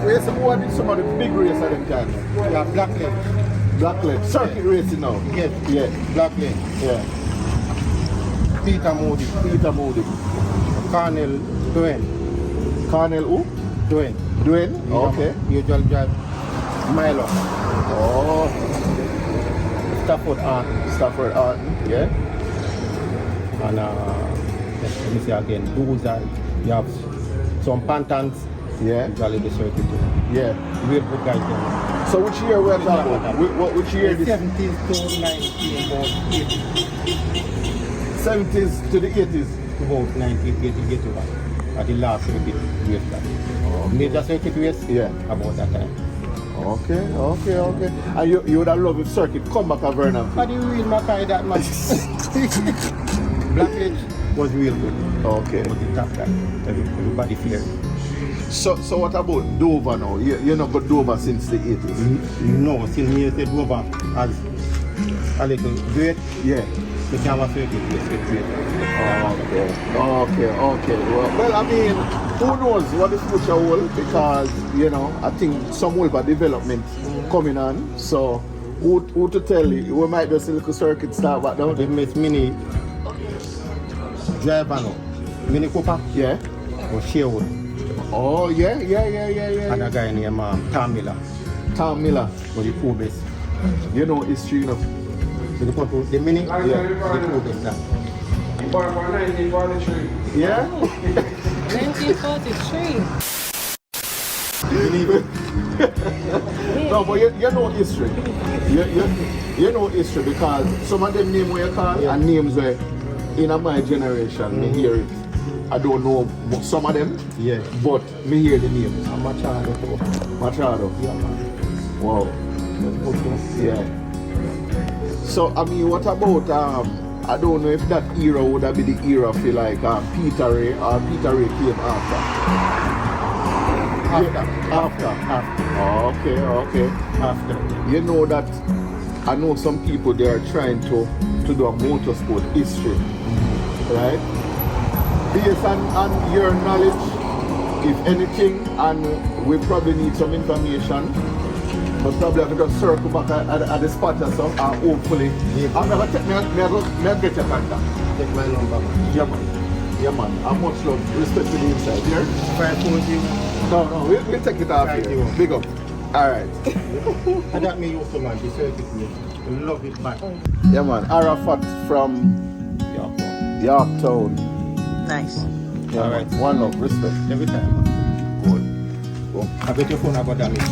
Where's some of the big race at them time? Yeah, Blackleg. Circuit racing now. Yes. Yeah. Blackleg. Yeah. Peter Moody. Colonel Dwayne. Colonel who? Dwayne? Okay. Usual drive Milo. Oh. Stafford Arton. Yeah. And let me say again, those are, you have some Pantons. Yeah. Usually the circuit. Yeah. Real good guys there. So which year we're talking about? Which year this? 70s to 19, about 80. 70s to the 80s? About 1981. At the last circuit race that. Major circuit race? Yeah. About that time. Okay. And you would have loved if circuit come back at Vernamfield? But the real Mackay that man. Blackledge was real good. Okay. Was the top guy. Everybody feared. So what about Dover now? You're not got Dover since the 80s? No, since me said Dover as a little great. Yeah. The camera circuit race with great. Okay. Well, I mean, who knows what the future will, because, I think some will be development coming on. So, who to tell you, we might just a little circuit start back down. They made mini driver now. Mini Cooper? Yeah. Or Sherwood. Oh, yeah. And a guy named Tom Miller. Tom Miller. Was the poor base. You know history, The mini? Yeah. The poor base now. You bought it for 1943. Yeah? 1943. No, but you know history. You know history because some of them names where you call and names where in my generation me hear it. I don't know some of them, but me hear the names. Machado. Yeah, man. Wow. Yeah. So I mean, what about I don't know if that era would have been the era for like Peter Ray or Peter Ray came after. After. Okay. After. You know that I know some people they are trying to do a motorsport history, right? Based on your knowledge, if anything, and we probably need some information, but probably have to just circle back at the spot or so, and hopefully, I'm going to get your contact. Take my number. Yeah man, how much love, respect to the inside, here? 540. No, we'll take it off here. Big up. Alright. I got me used to man, the circuit race. Love it back. Yeah man, Arafat from Yorktown. Nice. Yeah, alright. One love, respect. Every time. Good. I bet your phone about damage.